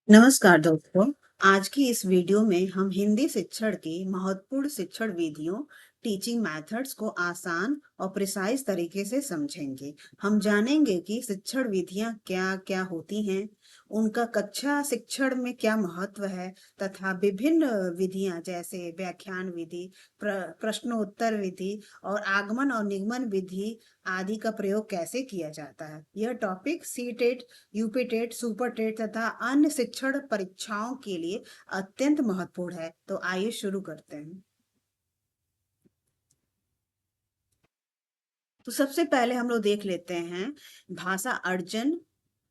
नमस्कार दोस्तों। आज की इस वीडियो में हम हिंदी शिक्षण की महत्वपूर्ण शिक्षण विधियों, टीचिंग मेथड्स को आसान और प्रिसाइज तरीके से समझेंगे। हम जानेंगे कि शिक्षण विधियां क्या-क्या होती हैं, उनका कक्षा शिक्षण में क्या महत्व है तथा विभिन्न विधियां जैसे व्याख्यान विधि, प्रश्नोत्तर विधि और आगमन और निगमन विधि आदि का प्रयोग कैसे किया जाता है। यह टॉपिक सीटेट, यूपीटेट, सुपरटेट तथा अन्य शिक्षण परीक्षाओं के लिए अत्यंत महत्वपूर्ण है। तो आइए शुरू करते हैं। तो सबसे पहले हम लोग देख लेते हैं भाषा अर्जन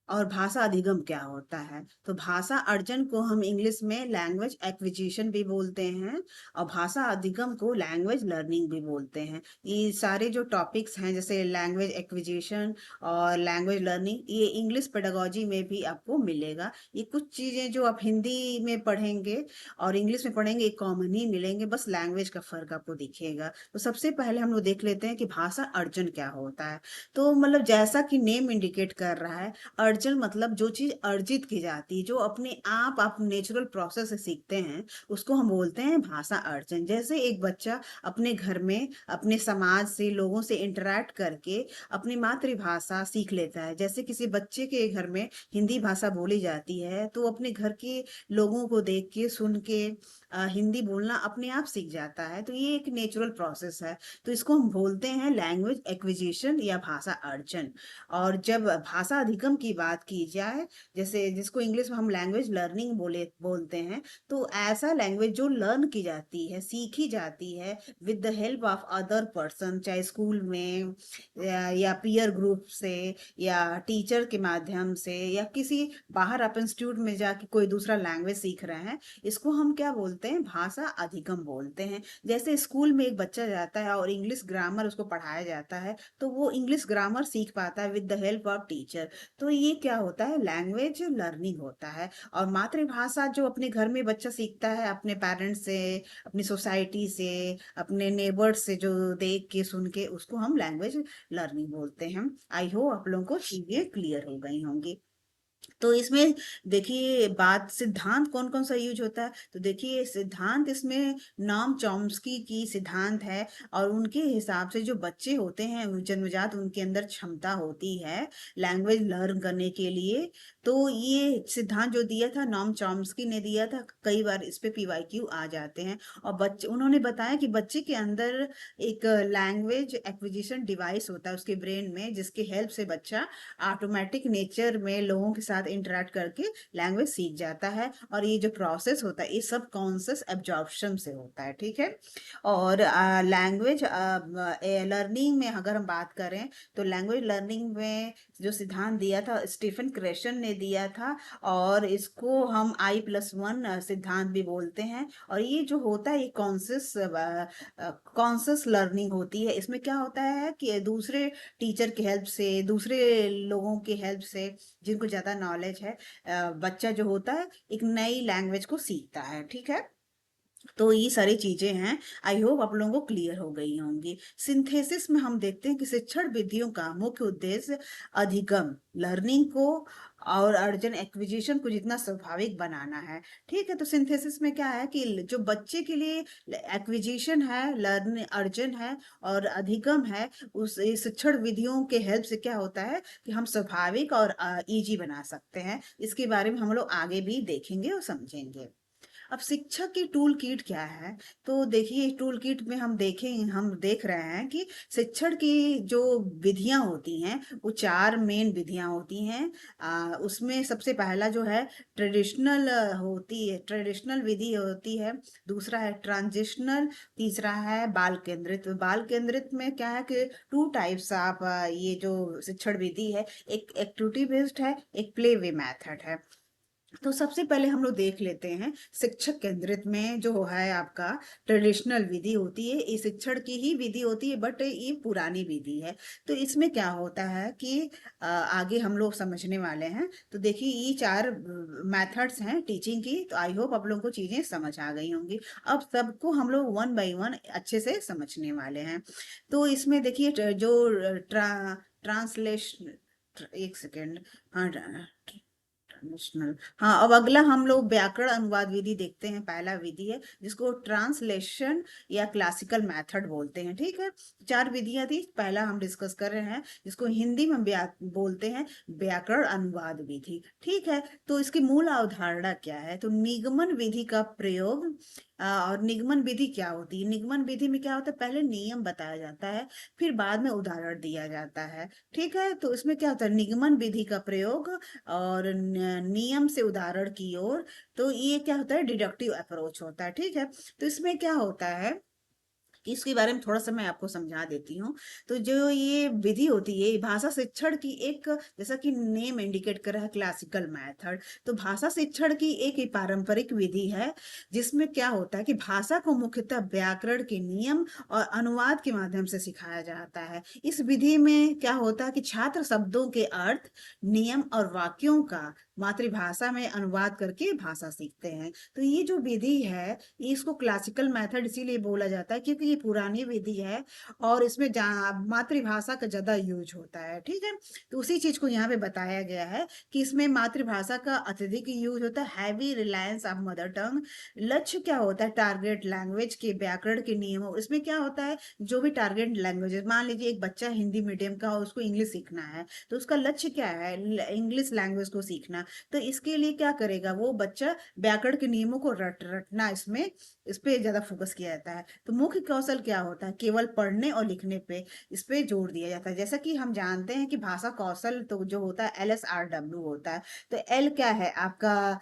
और भाषा अधिगम क्या होता है। तो भाषा अर्जन को हम इंग्लिश में लैंग्वेज एक्विजिशन भी बोलते हैं और भाषा अधिगम को लैंग्वेज लर्निंग भी बोलते हैं। ये सारे जो टॉपिक्स हैं जैसे लैंग्वेज एक्विजिशन और लैंग्वेज लर्निंग, ये इंग्लिश पेडागोजी में भी आपको मिलेगा। ये कुछ चीजें जो आप हिंदी में पढ़ेंगे और इंग्लिश में पढ़ेंगे कॉमन ही मिलेंगे, बस लैंग्वेज का फर्क आपको दिखेगा। तो सबसे पहले हम लोग देख लेते हैं कि भाषा अर्जन क्या होता है। तो मतलब जैसा कि नेम इंडिकेट कर रहा है, अर्जन मतलब जो चीज अर्जित की जाती है, जो अपने आप नेचुरल प्रोसेस से सीखते हैं, उसको हम बोलते हैं भाषा अर्जन। जैसे एक बच्चा अपने घर में अपने समाज से, लोगों से इंटरेक्ट करके अपनी मातृभाषा सीख लेता है। जैसे किसी बच्चे के घर में हिंदी भाषा बोली जाती है तो वो अपने घर के लोगों को देख के, सुन के हिंदी बोलना अपने आप सीख जाता है। तो ये एक नेचुरल प्रोसेस है। तो इसको हम बोलते हैं लैंग्वेज एक्विजिशन या भाषा अर्जन। और जब भाषा अधिगम की बात की जाए, जैसे जिसको इंग्लिश में हम लैंग्वेज लर्निंग बोलते हैं, तो ऐसा लैंग्वेज जो लर्न की जाती है, सीखी जाती है with the help of other person, चाहे स्कूल में या पीयर ग्रुप से या टीचर के माध्यम से या किसी बाहर अपन इंस्टीट्यूट में जाके कोई दूसरा लैंग्वेज सीख रहे हैं, इसको हम क्या बोलते हैं, भाषा अधिगम बोलते हैं। जैसे स्कूल में एक बच्चा जाता है और इंग्लिश ग्रामर उसको पढ़ाया जाता है, तो वो इंग्लिश ग्रामर सीख पाता है with the help of teacher. तो ये क्या होता है, लैंग्वेज लर्निंग होता है। और मातृभाषा जो अपने घर में बच्चा सीखता है अपने पेरेंट्स से, अपनी सोसाइटी से, अपने नेबर्स से जो देख के सुन के, उसको हम लैंग्वेज लर्निंग बोलते हैं। आई होप आप लोगों को चीजें क्लियर हो गई होंगी। तो इसमें देखिए बात सिद्धांत कौन कौन सा यूज होता है। तो देखिए सिद्धांत इसमें नॉम चॉम्स्की की सिद्धांत है। और उनके हिसाब से जो बच्चे होते हैं जन्मजात, उनके अंदर क्षमता होती है लैंग्वेज लर्न करने के लिए। तो ये सिद्धांत जो दिया था नॉम चॉम्स्की ने दिया था, कई बार इस पे पीवाईक्यू आ जाते हैं। और बच्चे उन्होंने बताया कि बच्चे के अंदर एक लैंग्वेज एक्विजिशन डिवाइस होता है उसके ब्रेन में, जिसके हेल्प से बच्चा ऑटोमेटिक नेचर में लोगों के साथ इंटरेक्ट करके लैंग्वेज सीख जाता है। और ये जो प्रोसेस होता है ये सब कॉन्शियस एब्जॉर्प्शन से होता है, ठीक है। और लैंग्वेज लर्निंग में अगर हम बात करें, तो लैंग्वेज लर्निंग में जो सिद्धांत दिया था स्टीफन क्रेशन ने दिया था। और इसको हम I+1 सिद्धांत भी बोलते हैं। और ये जो होता है ये कॉन्शियस लर्निंग होती है। इसमें क्या होता है कि दूसरे टीचर की हेल्प से, दूसरे लोगों की हेल्प से, जिनको ज़्यादा नॉलेज है, बच्चा जो होता है एक नई लैंग्वेज को सीखता है, ठीक है। तो ये सारी चीजें हैं। आई होप आप लोगों को क्लियर हो गई होंगी। सिंथेसिस में हम देखते हैं कि शिक्षण विधियों का मुख्य उद्देश्य अधिगम लर्निंग को और अर्जन एक्विजिशन को जितना स्वाभाविक बनाना है, ठीक है। तो सिंथेसिस में क्या है कि जो बच्चे के लिए एक्विजिशन है, लर्न अर्जन है और अधिगम है, उस इस शिक्षण विधियों के हेल्प से क्या होता है कि हम स्वाभाविक और इजी बना सकते हैं। इसके बारे में हम लोग आगे भी देखेंगे और समझेंगे। अब शिक्षक की टूल किट क्या है। तो देखिए टूल किट में हम देख रहे हैं कि शिक्षण की जो विधियां होती हैं वो चार मेन विधियां होती हैं। उसमें सबसे पहला जो है ट्रेडिशनल विधि होती है। दूसरा है ट्रांजिशनल। तीसरा है बाल केंद्रित। बाल केंद्रित में क्या है कि टू टाइप्स ऑफ ये जो शिक्षण विधि है, एक एक्टिविटी बेस्ड है, एक प्ले वे मेथड है। तो सबसे पहले हम लोग देख लेते हैं शिक्षक केंद्रित में जो है आपका ट्रेडिशनल विधि होती है। ये शिक्षण की ही विधि होती है, बट ये पुरानी विधि है। तो इसमें क्या होता है कि आगे हम लोग समझने वाले हैं। तो देखिए ये चार मेथड्स हैं टीचिंग की। तो आई होप आप लोगों को चीजें समझ आ गई होंगी। अब सबको हम लोग वन बाय वन अच्छे से समझने वाले हैं। तो इसमें देखिए जो ट्रांसलेशन, एक सेकेंड, हाँ, नेशनल। हाँ, अब अगला हम लोग व्याकरण अनुवाद विधि देखते हैं। पहला विधि है जिसको ट्रांसलेशन या क्लासिकल मेथड बोलते हैं। ठीक है, चार विधियां थी, पहला हम डिस्कस कर रहे हैं जिसको हिंदी में बोलते हैं व्याकरण अनुवाद विधि। ठीक है, तो इसकी मूल अवधारणा क्या है? तो निगमन विधि का प्रयोग। और निगमन विधि क्या होती है? निगमन विधि में क्या होता है, पहले नियम बताया जाता है, फिर बाद में उदाहरण दिया जाता है। ठीक है, तो इसमें क्या होता है, निगमन विधि का प्रयोग और नियम से उदाहरण की ओर। तो ये क्या होता है, डिडक्टिव अप्रोच होता है। ठीक है, तो इसमें क्या होता है, इसके बारे में थोड़ा सा मैं आपको समझा देती हूँ। तो जो ये विधि होती है, भाषा शिक्षण की एक, जैसा कि नेम इंडिकेट कर रहा है, क्लासिकल मेथड। तो भाषा शिक्षण की एक पारंपरिक विधि है जिसमें क्या होता है कि भाषा को मुख्यतः व्याकरण के नियम और अनुवाद के माध्यम से सिखाया जाता है। इस विधि में क्या होता है कि छात्र शब्दों के अर्थ, नियम और वाक्यों का मातृभाषा में अनुवाद करके भाषा सीखते हैं। तो ये जो विधि है, इसको क्लासिकल मेथड इसीलिए बोला जाता है क्योंकि ये पुरानी विधि है और इसमें मातृभाषा का ज्यादा यूज होता है। ठीक है, तो उसी चीज को यहाँ पे बताया गया है कि इसमें मातृभाषा का अत्यधिक यूज होता है, heavy Reliance of mother tongue. लक्ष्य क्या होता है, टारगेट लैंग्वेज के व्याकरण के नियमों। इसमें क्या होता है, जो भी टारगेट लैंग्वेज है, मान लीजिए एक बच्चा हिंदी मीडियम का हो, उसको इंग्लिश सीखना है, तो उसका लक्ष्य क्या है, इंग्लिश लैंग्वेज को सीखना। तो इसके लिए क्या करेगा वो बच्चा, व्याकरण के नियमों को रटना, इसमें इस पे ज्यादा फोकस किया जाता है। तो मुख्य कौशल क्या होता है, केवल पढ़ने और लिखने पे इस पे जोर दिया जाता है। जैसा कि हम जानते हैं कि भाषा कौशल तो जो होता है LSRW होता है। तो एल क्या है आपका,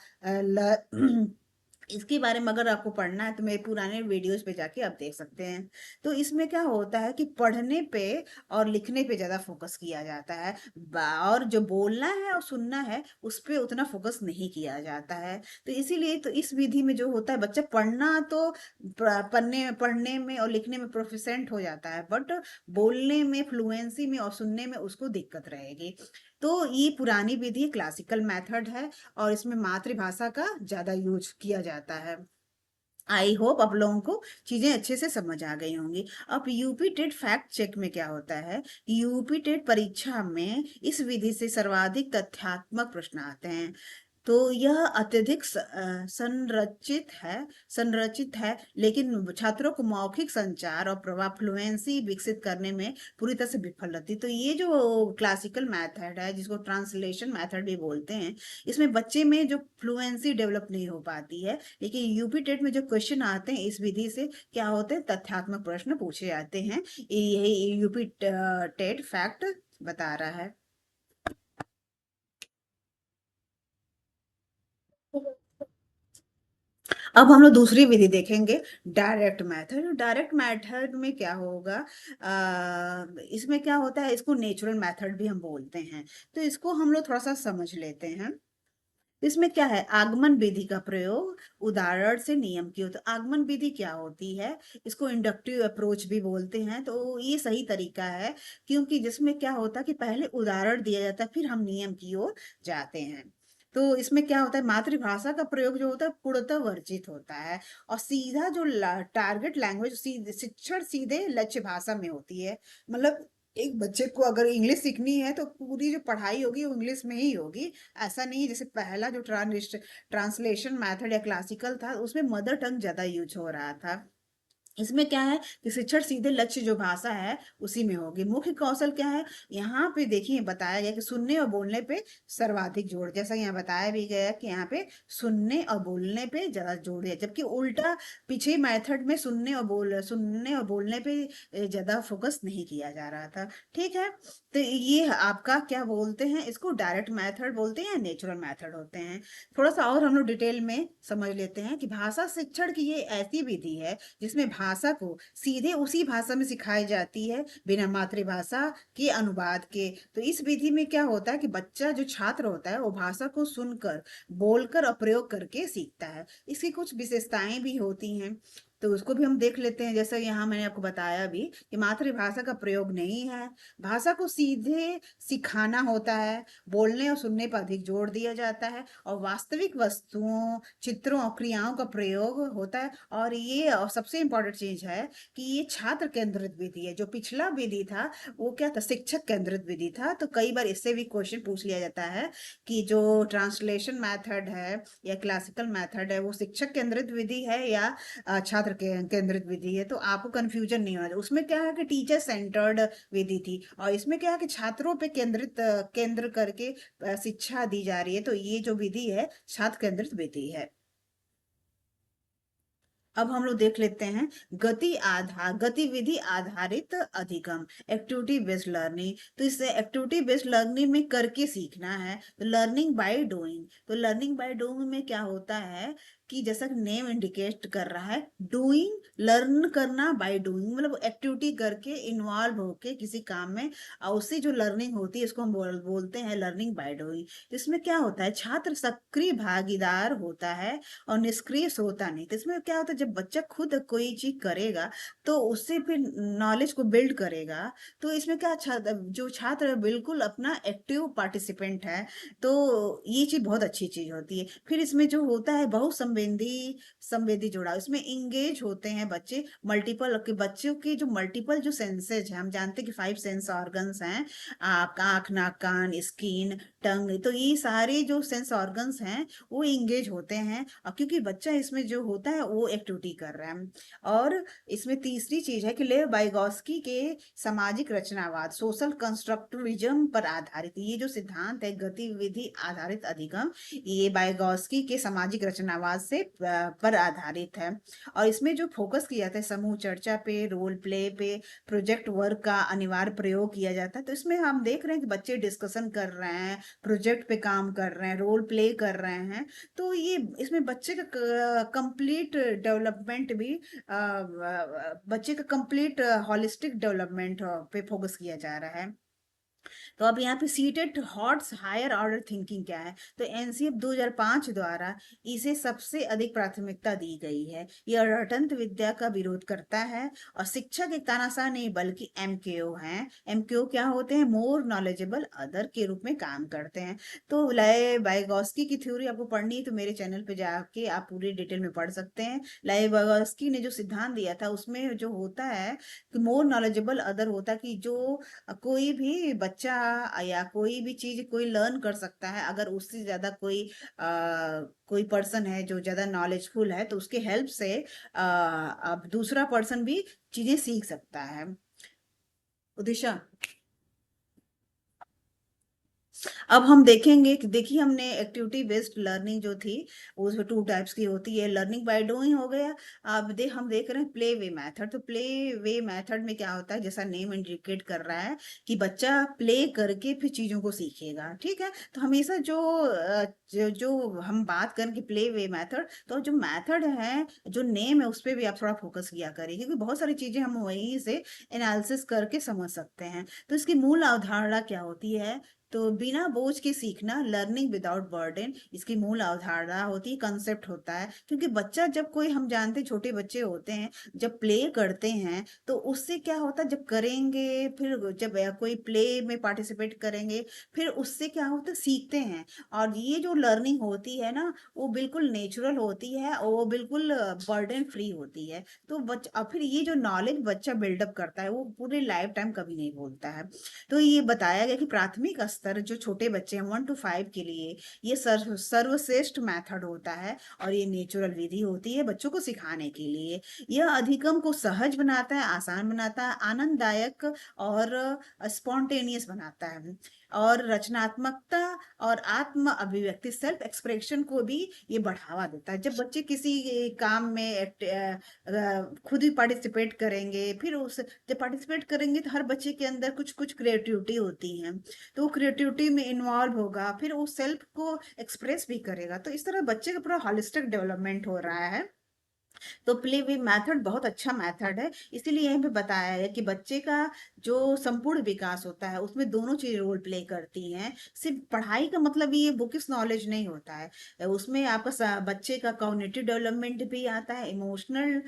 इसके बारे में अगर आपको पढ़ना है तो मेरे पुराने वीडियोस पे जाके आप देख सकते हैं। तो इसमें क्या होता है कि पढ़ने पे और लिखने पे ज्यादा फोकस किया जाता है, और जो बोलना है और सुनना है उस पे उतना फोकस नहीं किया जाता है। तो इसीलिए तो इस विधि में जो होता है, बच्चा पढ़ना तो पढ़ने पढ़ने में और लिखने में प्रोफिशेंट हो जाता है, बट बोलने में, फ्लुएंसी में और सुनने में उसको दिक्कत रहेगी। तो ये पुरानी विधि क्लासिकल मेथड है और इसमें मातृभाषा का ज्यादा यूज किया जाता है। आई होप आप लोगों को चीजें अच्छे से समझ आ गई होंगी। अब यूपी टेट फैक्ट चेक में क्या होता है, यूपी टेट परीक्षा में इस विधि से सर्वाधिक तथ्यात्मक प्रश्न आते हैं। तो यह अत्यधिक संरचित है, लेकिन छात्रों को मौखिक संचार और प्रभाव फ्लुएंसी विकसित करने में पूरी तरह से विफल रहती है। तो ये जो क्लासिकल मेथड है जिसको ट्रांसलेशन मेथड भी बोलते हैं, इसमें बच्चे में जो फ्लुएंसी डेवलप नहीं हो पाती है। लेकिन यूपी टेट में जो क्वेश्चन आते हैं इस विधि से क्या होते हैं, तथ्यात्मक प्रश्न पूछे जाते हैं। यही यूपी टेट फैक्ट बता रहा है। अब हम लोग दूसरी विधि देखेंगे, डायरेक्ट मेथड। डायरेक्ट मेथड में क्या होगा, इसमें क्या होता है, इसको नेचुरल मेथड भी हम बोलते हैं। तो इसको हम लोग थोड़ा सा समझ लेते हैं। इसमें क्या है, आगमन विधि का प्रयोग उदाहरण से नियम की हो। तो आगमन विधि क्या होती है, इसको इंडक्टिव अप्रोच भी बोलते हैं। तो ये सही तरीका है क्योंकि जिसमें क्या होता है कि पहले उदाहरण दिया जाता है, फिर हम नियम की ओर जाते हैं। तो इसमें क्या होता है, मातृभाषा का प्रयोग जो होता है पूर्णतः वर्जित होता है और सीधा जो टारगेट लैंग्वेज, शिक्षण सीधे लक्ष्य भाषा में होती है। मतलब एक बच्चे को अगर इंग्लिश सीखनी है तो पूरी जो पढ़ाई होगी वो इंग्लिश में ही होगी। ऐसा नहीं है जैसे पहला जो ट्रांसलेशन मेथड या क्लासिकल था उसमें मदर टंग ज्यादा यूज हो रहा था। इसमें क्या है कि शिक्षण सीधे लक्ष्य जो भाषा है उसी में होगी। मुख्य कौशल क्या है, यहाँ पे देखिए बताया गया कि सुनने और बोलने पे सर्वाधिक जोर, जैसा यहाँ बताया भी गया कि यहाँ पे सुनने और बोलने पे ज्यादा जोर दिया, जबकि उल्टा पीछे मेथड में सुनने और बोलने पे ज्यादा फोकस नहीं किया जा रहा था। ठीक है, तो ये आपका क्या बोलते हैं, इसको डायरेक्ट मेथड बोलते हैं या नेचुरल मेथड होते हैं। थोड़ा सा और हम लोग डिटेल में समझ लेते हैं कि भाषा शिक्षण की ये ऐसी विधि है जिसमें भाषा को सीधे उसी भाषा में सिखाई जाती है बिना मातृभाषा के अनुवाद के। तो इस विधि में क्या होता है कि बच्चा जो छात्र होता है वो भाषा को सुनकर, बोलकर और प्रयोग करके सीखता है। इसकी कुछ विशेषताएं भी होती हैं। तो उसको भी हम देख लेते हैं। जैसा यहाँ मैंने आपको बताया भी कि मातृभाषा का प्रयोग नहीं है, भाषा को सीधे सिखाना होता है, बोलने और सुनने पर अधिक जोर दिया जाता है, और वास्तविक वस्तुओं, चित्रों और क्रियाओं का प्रयोग होता है। और ये सबसे इम्पोर्टेंट चीज है कि ये छात्र केंद्रित विधि है। जो पिछला विधि था वो क्या था, शिक्षक केंद्रित विधि था। तो कई बार इससे भी क्वेश्चन पूछ लिया जाता है कि जो ट्रांसलेशन मेथड है या क्लासिकल मेथड है वो शिक्षक केंद्रित विधि है या छात्र केंद्रित विधि है। तो आपको कंफ्यूजन नहीं होना चाहिए। उसमें क्या है कि टीचर सेंटर्ड विधि थी, और इसमें क्या है कि छात्रों पे केंद्र करके शिक्षा दी जा रही है। तो ये जो विधि है छात्र केंद्रित विधि है। अब हम लोग देख लेते हैं गतिविधि आधारित अधिगम, एक्टिविटी बेस्ड लर्निंग। तो इससे एक्टिविटी बेस्ड लर्निंग में करके सीखना है, तो लर्निंग बाय डूइंग। तो लर्निंग बाय डूइंग में क्या होता है कि जैसा कि नेम इंडिकेट कर रहा है, डूइंग, लर्न करना बाय डूइंग, मतलब एक्टिविटी करके इन्वॉल्व होके किसी काम में, और उससे जो लर्निंग होती है उसको हम बोलते हैं लर्निंग बाय डूइंग। इसमें क्या होता है, छात्र सक्रिय भागीदार होता है और निष्क्रिय होता नहीं। तो इसमें क्या होता है, जब बच्चा खुद कोई चीज करेगा तो उससे फिर नॉलेज को बिल्ड करेगा। तो इसमें क्या, जो छात्र है बिल्कुल अपना एक्टिव पार्टिसिपेंट है। तो ये चीज बहुत अच्छी चीज होती है। फिर इसमें जो होता है बहुत संवेदी जुड़ाव, इसमें इंगेज होते हैं बच्चे। मल्टीपल के बच्चों के जो मल्टीपल जो सेंसेज है, हम जानते हैं कि 5 सेंस ऑर्गन्स हैं, आँख, नाक, कान, स्किन, टंग। तो ये सारे जो सेंस ऑर्गन्स हैं वो इंगेज होते हैं, और क्योंकि बच्चा इसमें जो होता है वो एक्टिविटी कर रहा है। और इसमें तीसरी चीज है कि लेव वाइगोस्की के सामाजिक रचनावाद, सोशल कंस्ट्रक्टिविज्म पर आधारित ये जो सिद्धांत है, गतिविधि आधारित अधिगम, ये वाइगोस्की के सामाजिक रचनावाद से पर आधारित है। और इसमें जो फोकस किया जाता है समूह चर्चा पे, रोल प्ले पे, प्रोजेक्ट वर्क का अनिवार्य प्रयोग किया जाता है। तो इसमें हम देख रहे हैं कि बच्चे डिस्कशन कर रहे हैं, प्रोजेक्ट पे काम कर रहे हैं, रोल प्ले कर रहे हैं। तो ये इसमें बच्चे का कंप्लीट डेवलपमेंट भी, बच्चे का कंप्लीट हॉलिस्टिक डेवलपमेंट पे फोकस किया जा रहा है। तो अब यहाँ पे seated HOTS higher order thinking क्या है, तो एनसीएफ 2005 द्वारा इसे सबसे अधिक प्राथमिकता दी गई है। यह रटंत विद्या का विरोध करता है, और शिक्षक एक तानाशाह नहीं बल्कि एमकेओ हैं। एमकेओ क्या होते हैं, मोर नॉलेजेबल अदर के रूप में काम करते हैं। तो लाए वाइगोस्की की थ्योरी आपको पढ़नी है तो मेरे चैनल पे जाके आप पूरी डिटेल में पढ़ सकते हैं। लाए वाइगोस्की ने जो सिद्धांत दिया था उसमें जो होता है कि मोर नॉलेजेबल अदर होता है कि जो कोई भी बच्चा या कोई भी चीज कोई लर्न कर सकता है, अगर उससे ज्यादा कोई पर्सन है जो ज्यादा नॉलेजफुल है तो उसके हेल्प से अब दूसरा पर्सन भी चीजें सीख सकता है। उदिशा, अब हम देखेंगे कि देखिए हमने एक्टिविटी बेस्ड लर्निंग जो थी वो उसमें 2 टाइप्स की होती है, लर्निंग बाय डूइंग हो गया। अब हम देख रहे हैं प्ले वे मेथड। तो प्ले वे मेथड में क्या होता है, जैसा नेम इंडिकेट कर रहा है कि बच्चा प्ले करके फिर चीजों को सीखेगा। ठीक है, तो हमेशा जो हम बात करें कि प्ले वे मेथड, तो जो मेथड है, जो नेम है, उस पर भी आप थोड़ा फोकस किया करिए, क्योंकि बहुत सारी चीजें हम वहीं से एनालिसिस करके समझ सकते हैं। तो इसकी मूल अवधारणा क्या होती है, तो बिना बोझ के सीखना, लर्निंग विदाउट बर्डन, इसकी मूल अवधारणा होती है, कंसेप्ट होता है। क्योंकि बच्चा जब कोई, हम जानते हैं छोटे बच्चे होते हैं जब प्ले करते हैं तो उससे क्या होता है, जब करेंगे फिर जब कोई प्ले में पार्टिसिपेट करेंगे फिर उससे क्या होता है, सीखते हैं। और ये जो लर्निंग होती है ना वो बिल्कुल नेचुरल होती है और वो बिल्कुल बर्डन फ्री होती है। तो बच्चा, और फिर ये जो नॉलेज बच्चा बिल्डअप करता है वो पूरे लाइफ टाइम कभी नहीं भूलता है। तो ये बताया गया कि प्राथमिक स्तर जो छोटे बच्चे हैं 1 to 5 के लिए ये सर्वश्रेष्ठ मेथड होता है, और ये नेचुरल विधि होती है बच्चों को सिखाने के लिए। यह अधिगम को सहज बनाता है, आसान बनाता है, आनंददायक और स्पॉन्टेनियस बनाता है, और रचनात्मकता और आत्म अभिव्यक्ति, सेल्फ एक्सप्रेशन को भी ये बढ़ावा देता है। जब बच्चे किसी काम में खुद ही पार्टिसिपेट करेंगे, फिर उस जब पार्टिसिपेट करेंगे तो हर बच्चे के अंदर कुछ कुछ क्रिएटिविटी होती है, तो वो क्रिएटिविटी में इन्वॉल्व होगा, फिर वो सेल्फ को एक्सप्रेस भी करेगा। तो इस तरह बच्चे का पूरा होलिस्टिक डेवलपमेंट हो रहा है। तो प्ले वे मेथड बहुत अच्छा मेथड है, इसीलिए यहीं पे बताया है कि बच्चे का जो संपूर्ण विकास होता है उसमें दोनों चीज रोल प्ले करती हैं। सिर्फ पढ़ाई का मतलब ये बुकिश नॉलेज नहीं होता है, उसमें आपका बच्चे का कॉग्निटिव डेवलपमेंट भी आता है, इमोशनल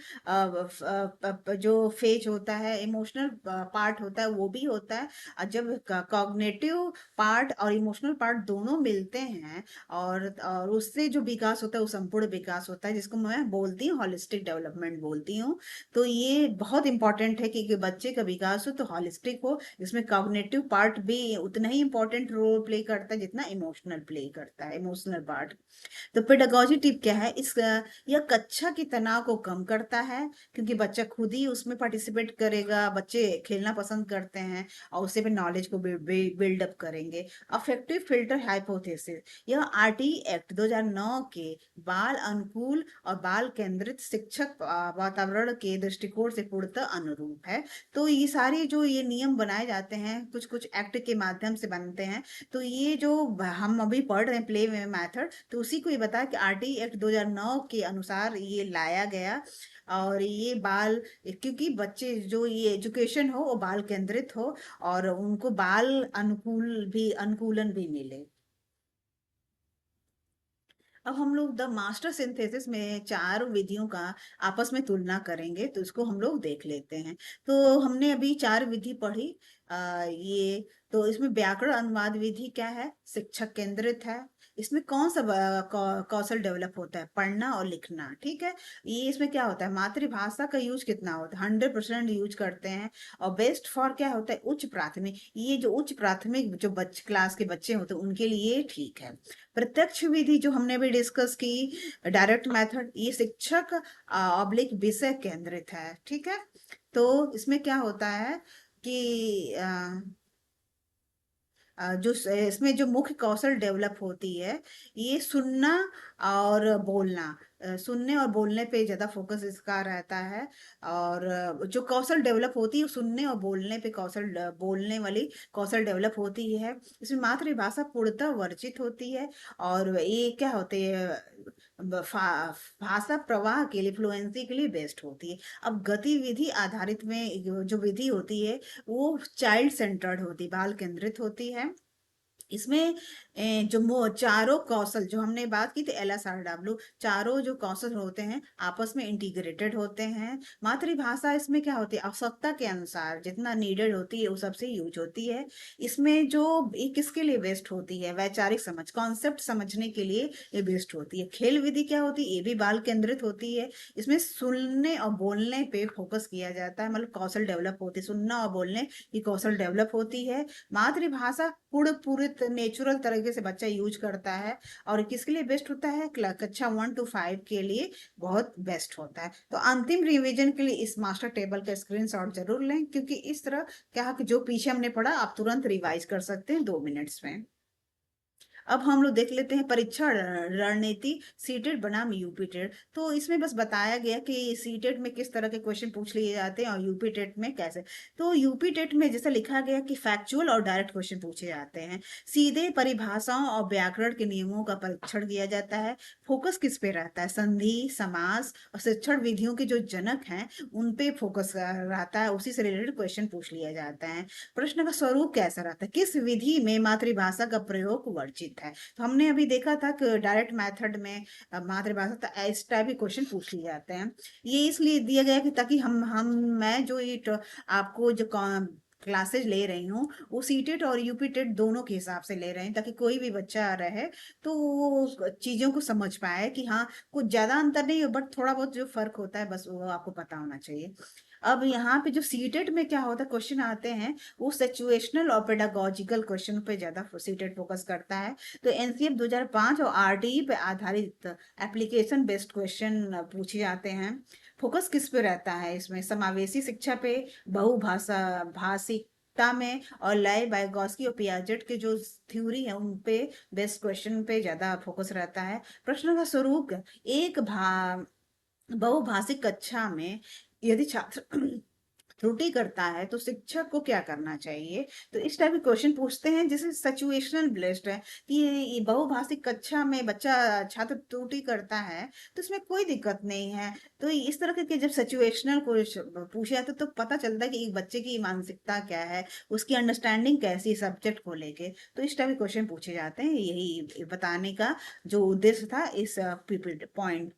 जो फेज होता है, इमोशनल पार्ट होता है वो भी होता है। और जब कॉग्निटिव पार्ट और इमोशनल पार्ट दोनों मिलते हैं और उससे जो विकास होता है वो संपूर्ण विकास होता है, जिसको मैं बोलती हूँ हॉलिस्टिक डेवलपमेंट बोलती हूँ। तो ये बहुत इंपॉर्टेंट है कि बच्चे का विकास हो तो हॉलिस्टिक हो, जिसमें कॉग्निटिव पार्ट भी उतना ही इंपॉर्टेंट रोल प्ले करता है जितना इमोशनल प्ले करता है, इमोशनल पार्ट। तो पेडागोजी टिप क्या है, यह कक्षा की तनाव को कम करता है, क्योंकि बच्चा खुद ही उसमें पार्टिसिपेट करेगा, बच्चे खेलना पसंद करते हैं और उससे भी नॉलेज को बिल्डअप करेंगे। अफेक्टिव फिल्टर हाइपोथेसिस, यह आरटी एक्ट 2009 के बाल अनुकूल और बाल केंद्रित शिक्षक वातावरण के दृष्टिकोण से पूर्णतः अनुरूप है। तो ये सारे जो ये नियम बनाए जाते हैं कुछ कुछ एक्ट के माध्यम से बनते हैं। तो ये जो हम अभी पढ़ रहे हैं प्ले मेथड, तो उसी को ये बताया कि आरटी एक्ट 2009 के अनुसार ये लाया गया। और ये बाल, क्योंकि बच्चे जो ये एजुकेशन हो वो बाल केंद्रित हो और उनको बाल अनुकूलन भी मिले। अब हम लोग द मास्टर सिंथेसिस में चार विधियों का आपस में तुलना करेंगे, तो इसको हम लोग देख लेते हैं। तो हमने अभी चार विधि पढ़ी। ये तो इसमें व्याकरण अनुवाद विधि क्या है, शिक्षक केंद्रित है। इसमें कौन सा कौशल डेवलप होता है, पढ़ना और लिखना, ठीक है। ये इसमें क्या होता है, मातृभाषा का यूज कितना होता है, 100% यूज करते हैं। और बेस्ट फॉर क्या होता है, उच्च प्राथमिक, ये जो उच्च प्राथमिक जो क्लास के बच्चे होते हैं उनके लिए ठीक है। प्रत्यक्ष विधि जो हमने भी डिस्कस की, डायरेक्ट मेथड, ये शिक्षक ऑब्लिक विषय केंद्रित है, ठीक है। तो इसमें क्या होता है कि इसमें जो मुख्य कौशल डेवलप होती है, ये सुनना और बोलना, सुनने और बोलने पे ज्यादा फोकस इसका रहता है। और जो कौशल डेवलप होती है सुनने और बोलने पे, बोलने वाली कौशल डेवलप होती है। इसमें मातृभाषा पूर्णतः वर्जित होती है। और ये क्या होते है, भाषा प्रवाह के लिए, फ्लुएंसी के लिए बेस्ट होती है। अब गतिविधि आधारित में जो विधि होती है वो चाइल्ड सेंटर्ड होती है, बाल केंद्रित होती है। इसमें जो चारों कौशल जो हमने बात की थी, LSRW, चारों जो कौशल होते हैं आपस में इंटीग्रेटेड होते हैं। मातृभाषा इसमें क्या होती है, आवश्यकता के अनुसार जितना नीडेड होती है वो सबसे यूज होती है। इसमें जो ये किसके लिए बेस्ट होती है, वैचारिक समझ, कॉन्सेप्ट समझने के लिए ये बेस्ट होती है। खेल विधि क्या होती है, ये भी बाल केंद्रित होती है। इसमें सुनने और बोलने पे फोकस किया जाता है, मतलब कौशल डेवलप होती है, सुनना और बोलने की कौशल डेवलप होती है। मातृभाषा पूर्ण पूरे नेचुरल तरीके से बच्चा यूज करता है। और किसके लिए बेस्ट होता है, कक्षा 1 to 5 के लिए बहुत बेस्ट होता है। तो अंतिम रिवीजन के लिए इस मास्टर टेबल का स्क्रीनशॉट जरूर लें, क्योंकि इस तरह क्या कि जो पीछे हमने पढ़ा आप तुरंत रिवाइज कर सकते हैं 2 मिनट्स में। अब हम लोग देख लेते हैं परीक्षा रणनीति, सीटेट बनाम यूपीटेट। तो इसमें बस बताया गया कि सीटेट में किस तरह के क्वेश्चन पूछ लिए जाते हैं और यूपीटेट में कैसे। तो यूपीटेट में जैसे लिखा गया कि फैक्चुअल और डायरेक्ट क्वेश्चन पूछे जाते हैं, सीधे परिभाषाओं और व्याकरण के नियमों का परीक्षण किया जाता है। फोकस किस पे रहता है, संधि, समास और शिक्षण विधियों के जो जनक हैं उन पे फोकस रहता है, उसी से रिलेटेड क्वेश्चन पूछ लिया जाता है। प्रश्न का स्वरूप कैसा रहता है, किस विधि में मातृभाषा का प्रयोग वर्जित है। तो हमने अभी देखा था कि डायरेक्ट मेथड में मातृभाषा, तो इस टाइप के क्वेश्चन पूछ लिए जाते हैं। ये इसलिए दिया गया कि ताकि हम मैं जो ये आपको जो क्लासेज ले रही हूँ वो सीटेट और यूपीटेट दोनों के हिसाब से ले रहे हैं, ताकि कोई भी बच्चा रहे तो वो चीजों को समझ पाए कि हाँ कुछ ज्यादा अंतर नहीं है, बट थोड़ा बहुत जो फर्क होता है बस वो आपको पता होना चाहिए। अब यहाँ पे जो सीटेट में क्या होता है, क्वेश्चन आते हैं वो सिचुएशनल और पेडागोजिकल क्वेश्चन पे ज्यादा सीटेट फोकस करता है। तो एनसीएफ 2005 और आरटीई पे आधारित एप्लीकेशन बेस्ड क्वेश्चन पूछे जाते हैं। फोकस किस पे रहता है इसमें, समावेशी शिक्षा पे, बहुभाषा भाषिकता में, और लय, वाइगॉस्की और पियाजेट के जो थ्योरी है उन पे बेस्ट क्वेश्चन पे ज्यादा फोकस रहता है। प्रश्न का स्वरूप, एक बहुभाषिक कक्षा में यदि छात्र त्रुटि करता है तो शिक्षक को क्या करना चाहिए? तो इस टाइप के क्वेश्चन पूछते हैं, जैसे सिचुएशनल बेस्ड है कि ये बहुभाषिक कक्षा में बच्चा छात्र त्रुटि करता है तो इसमें कोई दिक्कत नहीं है। तो इस तरह के जब सिचुएशनल पूछे जाते तो पता चलता है कि एक बच्चे की मानसिकता क्या है, उसकी अंडरस्टैंडिंग कैसी है सब्जेक्ट को लेके। तो इस टाइप के क्वेश्चन पूछे जाते हैं, यही बताने का जो उद्देश्य था इस पॉइंट।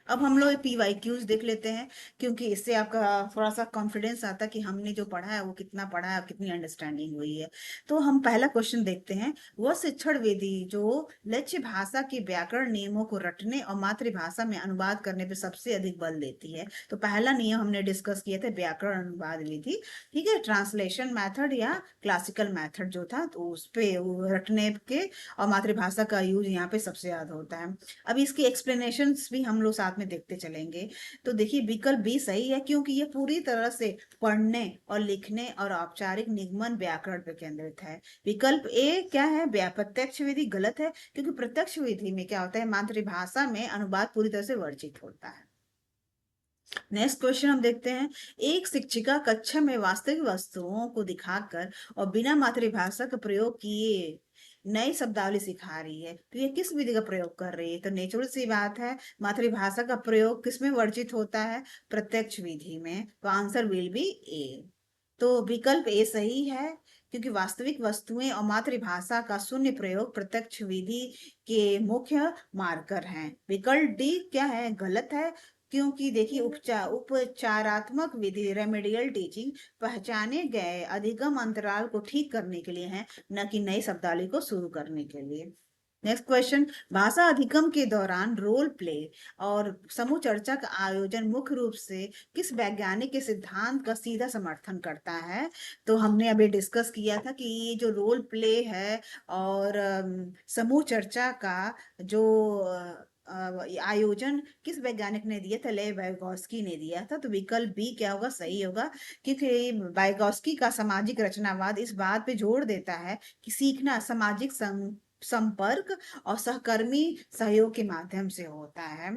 अब हम लोग PYQs देख लेते हैं, क्योंकि इससे आपका थोड़ा सा कॉन्फिडेंस आता है कि हमने जो पढ़ा है वो कितना पढ़ा है और कितनी अंडरस्टैंडिंग हुई है। तो हम पहला क्वेश्चन देखते हैं। वह शिक्षण विधि जो लक्ष्य भाषा के व्याकरण नियमों को रटने और मातृभाषा में अनुवाद करने पर सबसे अधिक बल देती है। तो पहला नियम हमने डिस्कस किया था, व्याकरण अनुवाद विधि। ठीक है, ट्रांसलेशन मेथड या क्लासिकल मेथड जो था, तो उस पे रटने के और मातृभाषा का यूज यहाँ पे सबसे ज्यादा होता है। अब इसकी एक्सप्लेनेशंस भी हम लोग साथ में देखते चलेंगे। तो देखिए विकल्प बी सही है, क्योंकि ये पूरी तरह से पढ़ने और लिखने और औपचारिक निगमन व्याकरण पर केंद्रित है। विकल्प ए क्या है, प्रत्यक्ष विधि, गलत है, क्योंकि प्रत्यक्ष विधि में क्या होता है, मातृभाषा में अनुवाद पूरी तरह से वर्जित होता है। नेक्स्ट क्वेश्चन हम देखते हैं। एक शिक्षिका कक्षा में वास्तविक वस्तुओं को दिखाकर और बिना मातृभाषा का प्रयोग किए नई शब्दावली सिखा रही है, तो ये किस विधि का प्रयोग कर रही है? तो नेचुरल सी बात है, मातृभाषा का प्रयोग किसमें वर्जित होता है? प्रत्यक्ष विधि में। तो आंसर विल बी ए। तो विकल्प ए सही है, क्योंकि वास्तविक वस्तुएं और मातृभाषा का शून्य प्रयोग प्रत्यक्ष विधि के मुख्य मार्कर हैं। विकल्प डी क्या है, गलत है, क्योंकि देखिए उपचारात्मक विधि रेमेडियल टीचिंग पहचाने गए अधिगम अंतराल को ठीक करने के लिए है, न कि नई शब्दावली को शुरू करने के लिए। Next question. भाषा अधिगम के दौरान रोल प्ले और समूह चर्चा का आयोजन मुख्य रूप से किस वैज्ञानिक के सिद्धांत का सीधा समर्थन करता है? तो हमने अभी डिस्कस किया था कि ये जो रोल प्ले है और समूह चर्चा का जो आयोजन किस वैज्ञानिक ने दिया था? ले वाइगॉस्की ने दिया था। तो विकल्प बी क्या होगा, सही होगा, क्योंकि वाइगॉस्की का सामाजिक रचनावाद इस बात पे जोर देता है कि सीखना सामाजिक संपर्क और सहकर्मी सहयोग के माध्यम से होता है।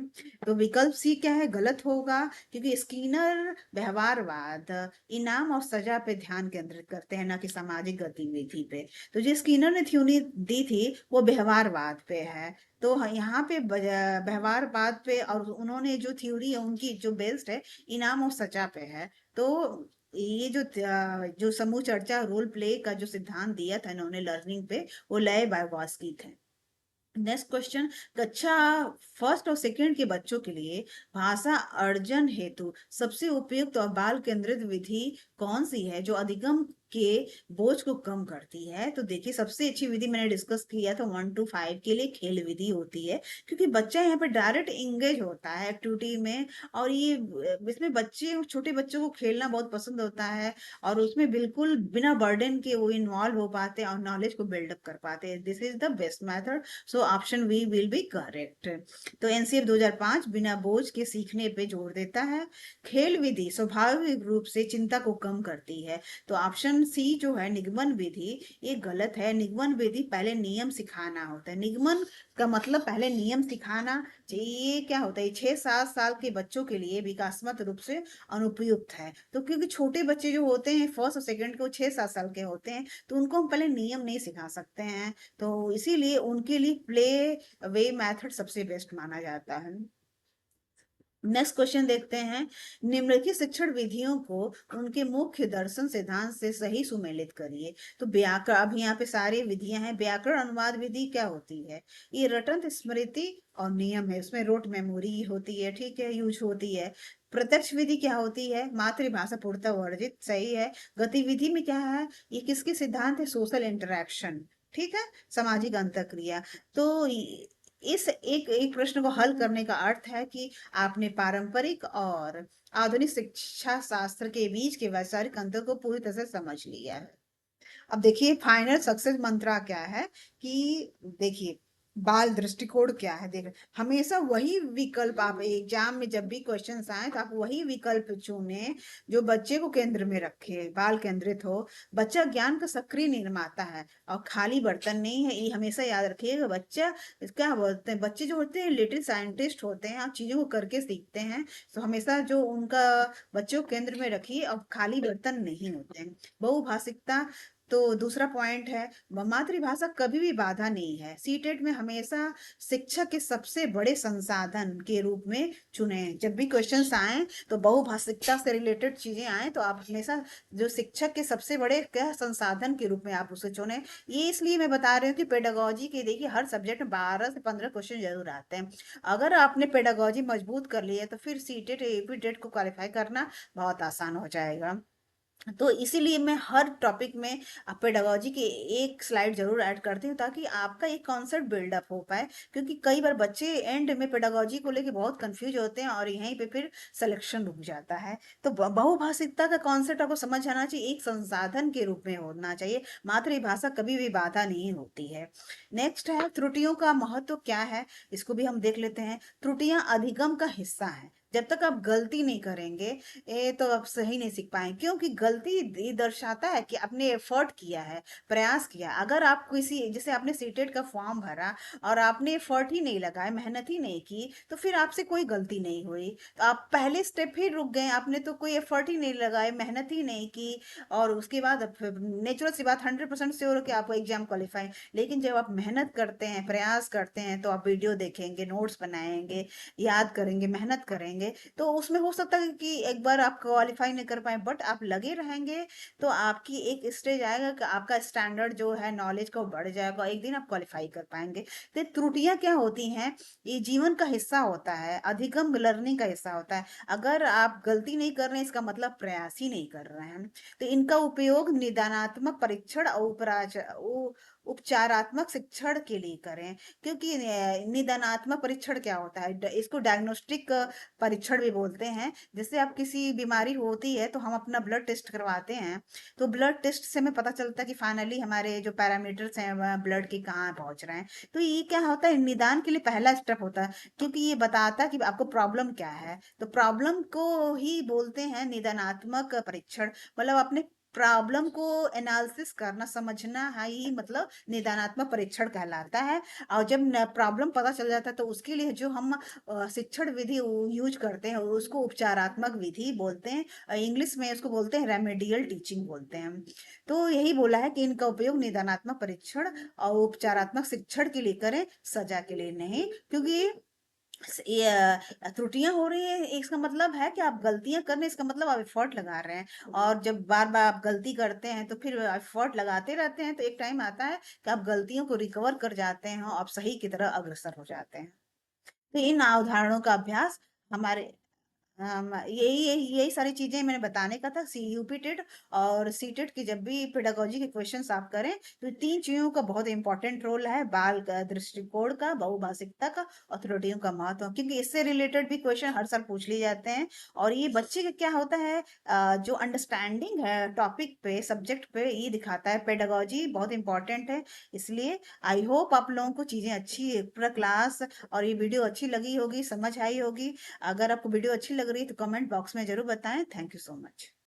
तो विकल्प सी क्या है, गलत होगा, क्योंकि स्किनर व्यवहारवाद इनाम और सजा पे ध्यान केंद्रित करते हैं, ना कि सामाजिक गतिविधि पे। तो जो स्किनर ने थ्योरी दी थी वो व्यवहारवाद पे है। तो यहाँ पे व्यवहारवाद पे, और उन्होंने जो थ्योरी है उनकी जो बेस्ड है इनाम और सजा पे है। तो ये जो समूह चर्चा रोल प्ले का जो सिद्धांत दिया था इन्होंने लर्निंग पे, वो लय वाइगॉस्की थे। Next question. कक्षा फर्स्ट और सेकंड के बच्चों के लिए भाषा अर्जन हेतु सबसे उपयुक्त और बाल केंद्रित विधि कौन सी है जो अधिगम के बोझ को कम करती है? तो देखिए सबसे अच्छी विधि मैंने डिस्कस किया था 1 to 5 के लिए खेल विधि होती है, क्योंकि बच्चा यहाँ पे डायरेक्ट इंगेज होता है एक्टिविटी में, और ये इसमें बच्चे छोटे बच्चों को खेलना बहुत पसंद होता है, और उसमें बिल्कुल बिना बर्डन के वो इन्वॉल्व हो पाते हैं और नॉलेज को बिल्डअप कर पाते हैं। This is the best method, so option B will be correct. तो एनसीएफ 2005 बिना बोझ के सीखने पे जोर देता है। खेल विधि स्वाभाविक रूप से चिंता को कम करती है। तो ऑप्शन सी जो है निगमन विधि, ये गलत है। निगमन विधि पहले नियम सिखाना होता है, निगमन का मतलब पहले नियम सिखाना चाहिए। ये क्या होता है, 6-7 साल के बच्चों के लिए विकासात्मक रूप से अनुपयुक्त है। तो क्योंकि छोटे बच्चे जो होते हैं फर्स्ट और सेकंड के, वो 6-7 साल के होते हैं, तो उनको हम पहले नियम नहीं सिखा सकते हैं। तो इसीलिए उनके लिए प्ले वे मेथड सबसे बेस्ट माना जाता है। नेक्स्ट क्वेश्चन देखते हैं। निम्नलिखित शिक्षण विधियों को उनके मुख्य दर्शन सिद्धांत से सही सुमेलित करिए। तो व्याकरण, अब यहाँ पे सारी विधियां हैं। व्याकरण अनुवाद विधि क्या होती है? ये रटंत स्मृति और नियम है, उसमें रोट मेमोरी होती है, ठीक है, यूज होती है। प्रत्यक्ष विधि क्या होती है? मातृभाषा पूर्णतः वर्जित, सही है। गतिविधि में क्या है, ये किसके सिद्धांत है? सोशल इंटरेक्शन, ठीक है, सामाजिक अंतःक्रिया। तो इस एक एक प्रश्न को हल करने का अर्थ है कि आपने पारंपरिक और आधुनिक शिक्षा शास्त्र के बीच के वैचारिक अंतर को पूरी तरह से समझ लिया है। अब देखिए फाइनल सक्सेस मंत्रा क्या है कि देखिए बाल दृष्टिकोण क्या है? देख, हमेशा वही विकल्प, आप एग्जाम में जब भी क्वेश्चंस आए तो आप वही विकल्प चुने जो बच्चे को केंद्र में रखे, बाल केंद्रित हो। बच्चा ज्ञान का सक्रिय निर्माता है और खाली बर्तन नहीं है, ये हमेशा याद रखिएगा। बच्चा, क्या बोलते हैं, बच्चे जो होते हैं लिटिल साइंटिस्ट होते हैं, आप चीजों को करके सीखते हैं। तो हमेशा जो उनका, बच्चों को केंद्र में रखिए और खाली बर्तन नहीं होते हैं। बहुभाषिकता, तो दूसरा पॉइंट है, मातृभाषा कभी भी बाधा नहीं है। सीटेट में हमेशा शिक्षा के सबसे बड़े संसाधन के रूप में चुने। जब भी क्वेश्चंस आए तो बहुभाषिकता से रिलेटेड चीजें आए तो आप हमेशा जो शिक्षक के सबसे बड़े क्या संसाधन के रूप में आप उसे चुने। ये इसलिए मैं बता रही हूँ कि पेडागोजी के, देखिए, हर सब्जेक्ट में 12 से 15 क्वेश्चन जरूर आते हैं। अगर आपने पेडागोजी मजबूत कर ली है तो फिर सीटेट एपीटेट को क्वालिफाई करना बहुत आसान हो जाएगा। तो इसीलिए मैं हर टॉपिक में पेडागोजी की एक स्लाइड जरूर ऐड करती हूँ ताकि आपका एक कॉन्सेप्ट बिल्डअप हो पाए। क्योंकि कई बार बच्चे एंड में पेडागोजी को लेके बहुत कंफ्यूज होते हैं और यहीं पे फिर सिलेक्शन रुक जाता है। तो बहुभाषिकता का कॉन्सेप्ट आपको समझ आना चाहिए, एक संसाधन के रूप में होना चाहिए। मातृभाषा कभी भी बाधा नहीं होती है। नेक्स्ट है त्रुटियों का महत्व क्या है, इसको भी हम देख लेते हैं। त्रुटियां अधिगम का हिस्सा है। जब तक आप गलती नहीं करेंगे तो आप सही नहीं सीख पाएंगे, क्योंकि गलती ये दर्शाता है कि आपने एफर्ट किया है, प्रयास किया। अगर आप किसी, जैसे आपने सीटेट का फॉर्म भरा और आपने एफर्ट ही नहीं लगाया, मेहनत ही नहीं की, तो फिर आपसे कोई गलती नहीं हुई। तो आप पहले स्टेप ही रुक गए, आपने तो कोई एफर्ट ही नहीं लगाए, मेहनत ही नहीं की। और उसके बाद नेचुरल सी बात, 100% श्योर हो कि आपको एग्जाम क्वालिफाई। लेकिन जब आप मेहनत करते हैं, प्रयास करते हैं, तो आप वीडियो देखेंगे, नोट्स बनाएंगे, याद करेंगे, मेहनत करेंगे, तो उसमें हो सकता है कि एक बार आप क्वालिफाई नहीं कर पाए, बट आप लगे रहेंगे तो आपकी एक स्टेज आएगा कि आपका स्टैंडर्ड जो है नॉलेज का वो बढ़ जाएगा, एक दिन आप क्वालिफाई कर पाएंगे। तो त्रुटियां क्या होती हैं, ये जीवन का हिस्सा होता है, अधिगम लर्निंग का हिस्सा होता है। अगर आप गलती नहीं कर रहे हैं इसका मतलब प्रयास ही नहीं कर रहे हैं। तो इनका उपयोग निदानात्मक परीक्षण और उपचारात्मक शिक्षण के लिए करें। क्योंकि निदानात्मक परीक्षण क्या होता है, इसको डायग्नोस्टिक परीक्षण भी बोलते हैं। जैसे आप किसी बीमारी होती है तो हम अपना ब्लड टेस्ट करवाते हैं, तो ब्लड टेस्ट से हमें पता चलता है कि फाइनली हमारे जो पैरामीटर्स हैं ब्लड के कहाँ पहुंच रहे हैं। तो ये क्या होता है, निदान के लिए पहला स्टेप होता है, क्योंकि ये बताता है कि आपको प्रॉब्लम क्या है। तो प्रॉब्लम को ही बोलते हैं निदानात्मक परीक्षण। मतलब अपने प्रॉब्लम को एनालिसिस करना, समझना है, ही मतलब निदानात्मक परीक्षण कहलाता है। और जब प्रॉब्लम पता चल जाता है तो उसके लिए जो हम शिक्षण विधि यूज करते हैं उसको उपचारात्मक विधि बोलते हैं। इंग्लिश में उसको बोलते हैं रेमेडियल टीचिंग बोलते हैं। तो यही बोला है कि इनका उपयोग निदानात्मक परीक्षण और उपचारात्मक शिक्षण के लिए करें, सजा के लिए नहीं। क्योंकि ये त्रुटियां हो रही है, इसका मतलब है कि आप गलतियां कर रहे हैं, इसका मतलब आप एफर्ट लगा रहे हैं। और जब बार बार आप गलती करते हैं तो फिर एफर्ट लगाते रहते हैं, तो एक टाइम आता है कि आप गलतियों को रिकवर कर जाते हैं और आप सही की तरह अग्रसर हो जाते हैं। तो इन उदाहरणों का अभ्यास हमारे, यही यही यही सारी चीजें मैंने बताने का था। यूपी टेट और सी टेट की जब भी पेडागोजी के क्वेश्चंस आप करें तो तीन चीजों का बहुत इंपॉर्टेंट रोल है, बाल का दृष्टिकोण का, बहुभाषिकता का और त्रुटियों का महत्व। क्योंकि इससे रिलेटेड भी क्वेश्चन हर साल पूछ लिए जाते हैं। और ये बच्चे का क्या होता है, जो अंडरस्टैंडिंग है टॉपिक पे, सब्जेक्ट पे, ये दिखाता है। पेडागोजी बहुत इंपॉर्टेंट है। इसलिए आई होप आप लोगों को चीजें अच्छी, पूरा क्लास और ये वीडियो अच्छी लगी होगी, समझ आई होगी। अगर आपको वीडियो अच्छी लग रही है तो कमेंट बॉक्स में जरूर बताएं। Thank you so much.